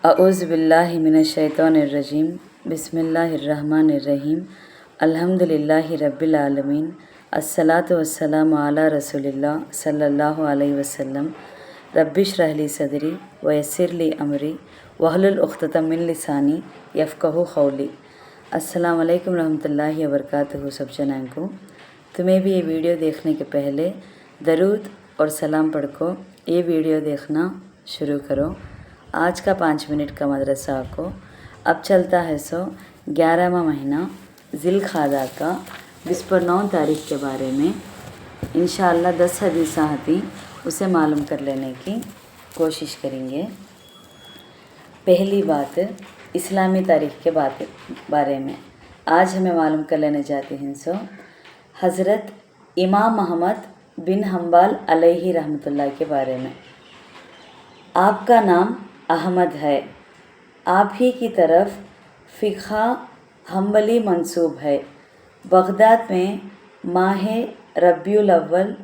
अऊज़ु बिल्लाहि मिनश्शैतानिर्रजीम बिस्मिल्लाहिर्रहमानिर्रहीम अल्हम्दुलिल्लाहि रब्बिल आलमीन अस्सलातु वस्सलामु अला रसूलिल्लाह सल्लल्लाहु अलैहि वसल्लम रब्बिश्रह ली सदरी व यस्सिर ली अमरी वहलुल उक़्दतम मिन लिसानी यफ़क़हू क़ौली। अस्सलाम वालेकुम रहमतुल्लाहि व बरकातुहू। सब जनां को तुम्हें भी ये वीडियो देखने के पहले दरूद और सलाम पढ़ को ये वीडियो देखना शुरू करो। आज का 5 मिनट का मदरसा को अब चलता है 11वां महीना ज़िलक़ादा का 29 तारीख़ के बारे में इंशाअल्लाह 10 हदीसां हती उसे मालूम कर लेने की कोशिश करेंगे। पहली बात इस्लामी तारीख़ के बारे में आज हमें मालूम कर लेने जाते हैं। हज़रत इमाम अहमद बिन हम्बल अलैहि रहमतुल्लाह के बारे में। आपका नाम अहमद है, आप ही की तरफ फ़िक़्ह हम्बली मंसूब है। बगदाद में माह रबीउल अव्वल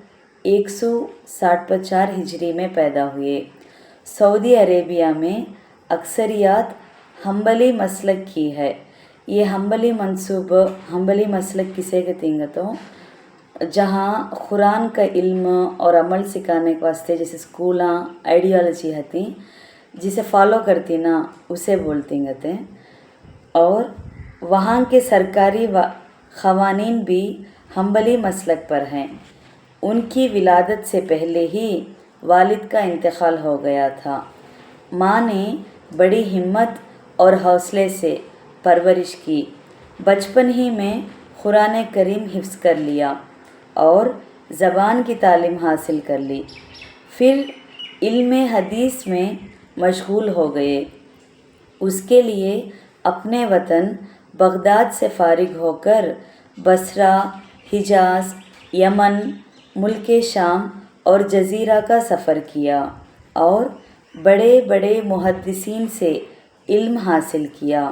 164 हिजरी में पैदा हुए। सऊदी अरेबिया में अक्सरियत हम्बली मसलक की है। ये हम्बली मसलक किसे कहते हैं तो जहाँ कुरान का इल्म और अमल सिखाने के वास्ते जैसे स्कूल आइडियोलॉजी हती जिसे फॉलो करती ना उसे बोलती हैं। और वहाँ के सरकारी क़वानीन भी हम्बली मसलक पर हैं। उनकी विलादत से पहले ही वालिद का इंतकाल हो गया था। माँ ने बड़ी हिम्मत और हौसले से परवरिश की। बचपन ही में कुरान करीम हिफ्ज़ कर लिया और ज़बान की तालीम हासिल कर ली। फिर इल्म हदीस में मशगूल हो गए। उसके लिए अपने वतन बगदाद से फ़ारिग होकर बसरा, हिजाज़, यमन, मुल्क शाम और जज़ीरा का सफ़र किया और बड़े बड़े मुहद्दिसीन से इल्म हासिल किया।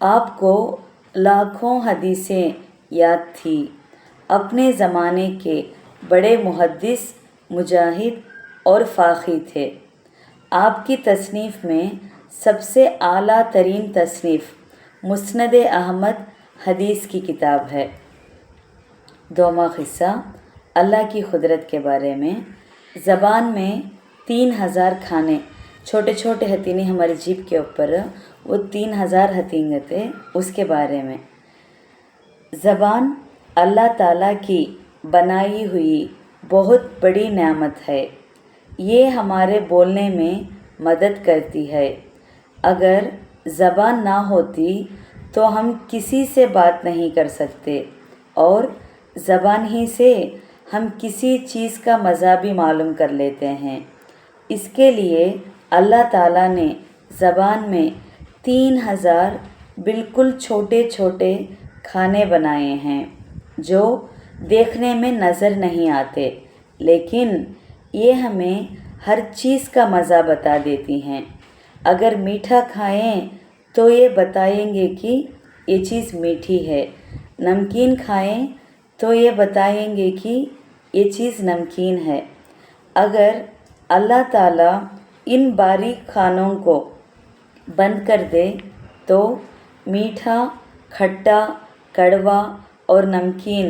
आपको लाखों हदीसें याद थी। अपने ज़माने के बड़े मुहद्दिस, मुजाहिद और फ़ाक़ी थे। आपकी तसनीफ़ में सबसे आला तरीन तसनीफ़ मुस्नद अहमद हदीस की किताब है। दोमा क़िस्सा अल्लाह की कुदरत के बारे में। ज़बान में 3000 खाने छोटे छोटे हतीनी हमारी जीप के ऊपर वो 3000 हतींगे थे उसके बारे में। ज़बान अल्लाह ताला की बनाई हुई बहुत बड़ी नेमत है। ये हमारे बोलने में मदद करती है। अगर ज़बान ना होती तो हम किसी से बात नहीं कर सकते और ज़बान ही से हम किसी चीज़ का मज़ा भी मालूम कर लेते हैं। इसके लिए अल्लाह ताला ने ज़बान में 3000 बिल्कुल छोटे छोटे खाने बनाए हैं जो देखने में नज़र नहीं आते, लेकिन ये हमें हर चीज़ का मज़ा बता देती हैं। अगर मीठा खाएं तो ये बताएंगे कि ये चीज़ मीठी है। नमकीन खाएं तो ये बताएंगे कि ये चीज़ नमकीन है। अगर अल्लाह ताला इन बारीक खानों को बंद कर दे तो मीठा, खट्टा, कड़वा और नमकीन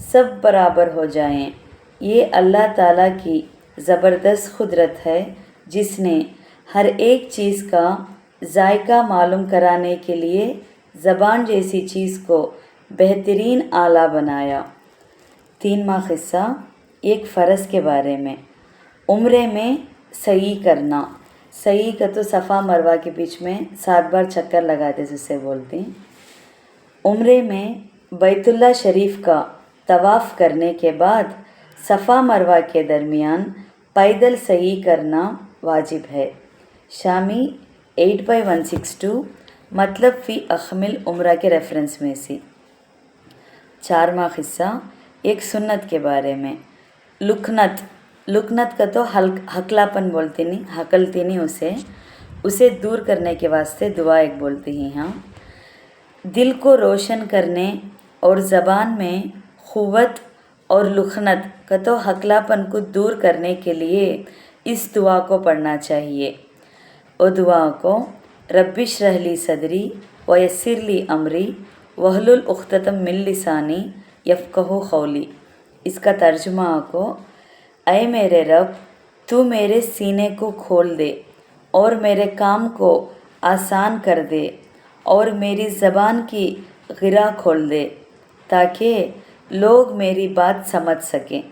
सब बराबर हो जाएं। ये अल्लाह ताला की ज़बरदस्त कुदरत है जिसने हर एक चीज़ का जायका मालूम कराने के लिए ज़बान जैसी चीज़ को बेहतरीन आला बनाया। 3वां क़िस्सा एक फ़र्ज़ के बारे में। उम्रे में सई करना। सई का तो सफ़ा मरवा के बीच में 7 बार चक्कर लगाते जिससे बोलते हैं। उम्रे में बैतुल्लाह शरीफ का तवाफ़ करने के बाद सफ़ा मरवा के दरमियान पैदल सही करना वाजिब है। शामी 8/162 मतलब फ़ी अखमिल उम्रा के रेफरेंस में से। 4वां क़िस्सा एक सुन्नत के बारे में। लुकनत का तो हकलापन बोलते नहीं, हकलती नहीं उसे दूर करने के वास्ते दुआ एक बोलते हैं। हाँ, दिल को रोशन करने और ज़बान में क़ुव्वत और लुखनत का तो हकलापन को दूर करने के लिए इस दुआ को पढ़ना चाहिए। और दुआ को रब्बिश रहली सदरी वयस्सिरली अमरी वहलुल उख्ततम मिन लिसानी यफ़क़हू क़ौली। इसका तर्जुमा को, ऐ मेरे रब, तू मेरे सीने को खोल दे और मेरे काम को आसान कर दे और मेरी ज़बान की गिरा खोल दे ताकि लोग मेरी बात समझ सकें।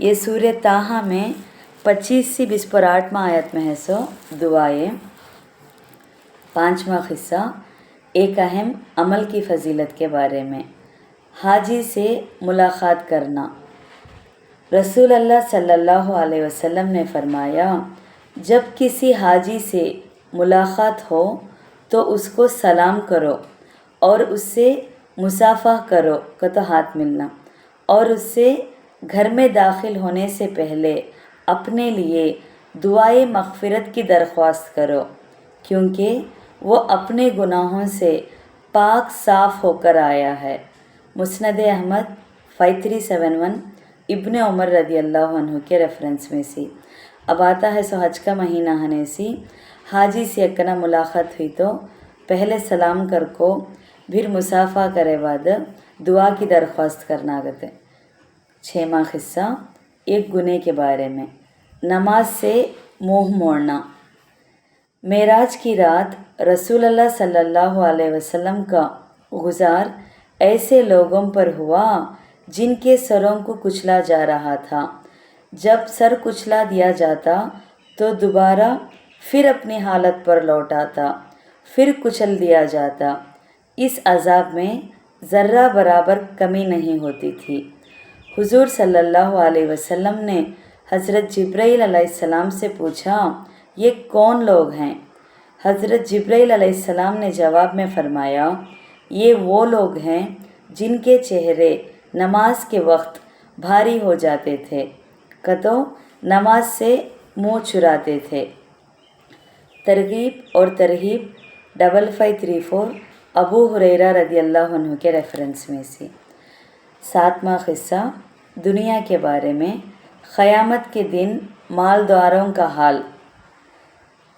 ये सूर्य ताहा में 25 से 20 पर 8वां आयत में है। सो दुआएं। 5वां क़िस्सा एक अहम अमल की फ़जीलत के बारे में। हाजी से मुलाक़ात करना। रसूल अल्लाह सल्लल्लाहु अलैहि वसल्लम ने फरमाया, जब किसी हाजी से मुलाक़ात हो तो उसको सलाम करो और उससे मुसाफ़ा करो का तो हाथ मिलना, और उससे घर में दाखिल होने से पहले अपने लिए दुआए मग़फ़िरत की दरख्वास्त करो, क्योंकि वो अपने गुनाहों से पाक साफ़ होकर आया है। मुस्नद अहमद 5371 इब्न उमर रदी अल्लाह अन्हु के रेफरेंस में सी। अब आता है सो हज का महीना हने सी हाजी से अक्कना मुलाक़ात हुई तो पहले सलाम कर को फिर मुसाफ़ा करे बाद दुआ की दरख्वास्त करना आगते। 6वां क़िस्सा एक गुने के बारे में। नमाज से मुँह मोड़ना। मेराज की रात रसूल अल्लाह सल्लल्लाहु अलैहि वसल्लम का गुज़ार ऐसे लोगों पर हुआ जिनके सरों को कुचला जा रहा था। जब सर कुचला दिया जाता तो दोबारा फिर अपनी हालत पर लौट आता, फिर कुचल दिया जाता। इस अज़ाब में ज़र्रा बराबर कमी नहीं होती थी। हुज़ूर सल्लल्लाहु अलैहि वसल्लम ने हज़रत जिब्राइल अलैहिस्सलाम से पूछा, ये कौन लोग हैं? हज़रत जिब्राइल अलैहिस्सलाम ने जवाब में फ़रमाया, ये वो लोग हैं जिनके चेहरे नमाज के वक्त भारी हो जाते थे, कतो नमाज से मुँह चुराते थे। तरगीब और तरहीब 5534 अबू हुरैरा रदी अल्लाह अन्हु के रेफरेंस में से। 7वां क़िस्सा दुनिया के बारे में। क़यामत के दिन मालदारों का हाल।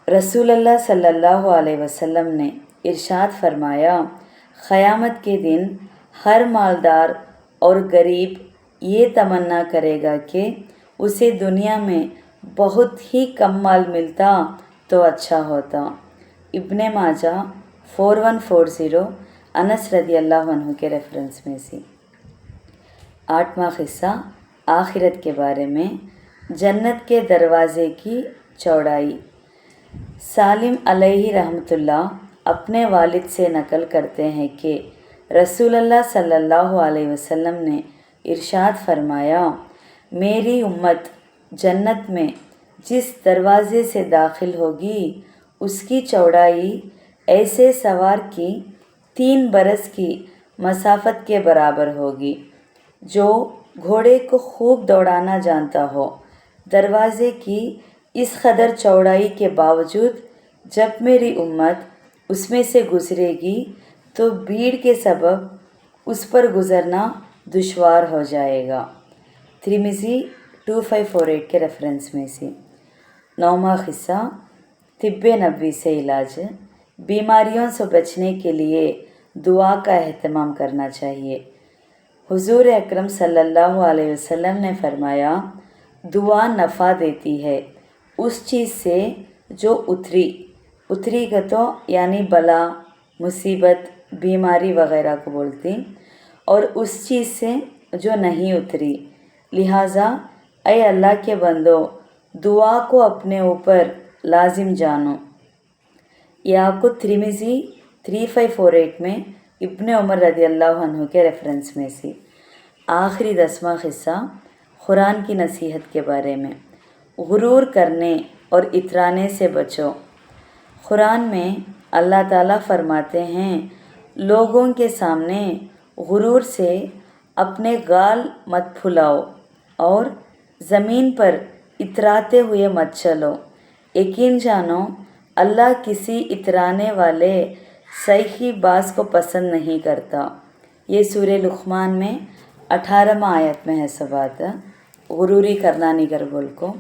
रसूल अल्लाह सल्लल्लाहु अलैहि वसल्लम ने इरशाद फरमाया, क़यामत के दिन हर मालदार और गरीब ये तमन्ना करेगा कि उसे दुनिया में बहुत ही कम माल मिलता तो अच्छा होता। इब्ने माजा 4140 अनस रदी अल्लाह अन्हु के रेफरेंस में से। 8वां क़िस्सा आखिरत के बारे में। जन्नत के दरवाज़े की चौड़ाई। सालिम अलैहि रहमतुल्लाह अपने वालिद से नकल करते हैं कि रसूल अल्लाह सल्लल्लाहु अलैहि वसल्लम ने इरशाद फरमाया, मेरी उम्मत जन्नत में जिस दरवाज़े से दाखिल होगी उसकी चौड़ाई ऐसे सवार की 3 बरस की मसाफत के बराबर होगी जो घोड़े को खूब दौड़ाना जानता हो। दरवाज़े की इस कदर चौड़ाई के बावजूद जब मेरी उम्मत उसमें से गुज़रेगी तो भीड़ के सबब उस पर गुज़रना दुश्वार हो जाएगा। तिर्मिज़ी 2548 के रेफरेंस में से। 9वां क़िस्सा तिब्बे नबवी से इलाज। बीमारियों से बचने के लिए दुआ का एहतमाम करना चाहिए। हुज़ूर अकरम सल्लल्लाहु अलैहि वसल्लम ने फरमाया, दुआ नफ़ा देती है उस चीज़ से जो उतरी का तो यानी बला, मुसीबत, बीमारी वग़ैरह को बोलती, और उस चीज़ से जो नहीं उतरी। लिहाजा ऐ अल्लाह के बंदो, दुआ को अपने ऊपर लाजिम जानो। याकूब तिर्मिज़ी 3548 में इब्ने उमर रदी अल्लाह अन्हु के रेफरेंस में से। आखिरी 10वां क़िस्सा कुरान की नसीहत के बारे में। गुरूर करने और इतराने से बचो। कुरान में अल्लाह ताला फरमाते हैं, लोगों के सामने गुरूर से अपने गाल मत फुलाओ और ज़मीन पर इतराते हुए मत चलो। यकीन जानो अल्लाह किसी इतराने वाले सही बाज को पसंद नहीं करता। ये सूरह लुक़मान में 18वां आयत में है सब बात। गुरूरी करना नहीं कर बोल को।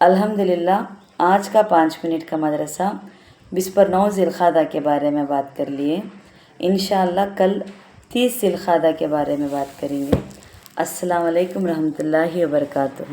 अल्हम्दुलिल्लाह आज का 5 मिनट का मदरसा 20 پر 9 ذوالقعدہ کے بارے میں بات کر لیے. انشاءاللہ کل 30 ذوالقعدہ کے بارے میں بات کریں گے. السلام علیکم رحمۃ اللہ وبرکاتہ.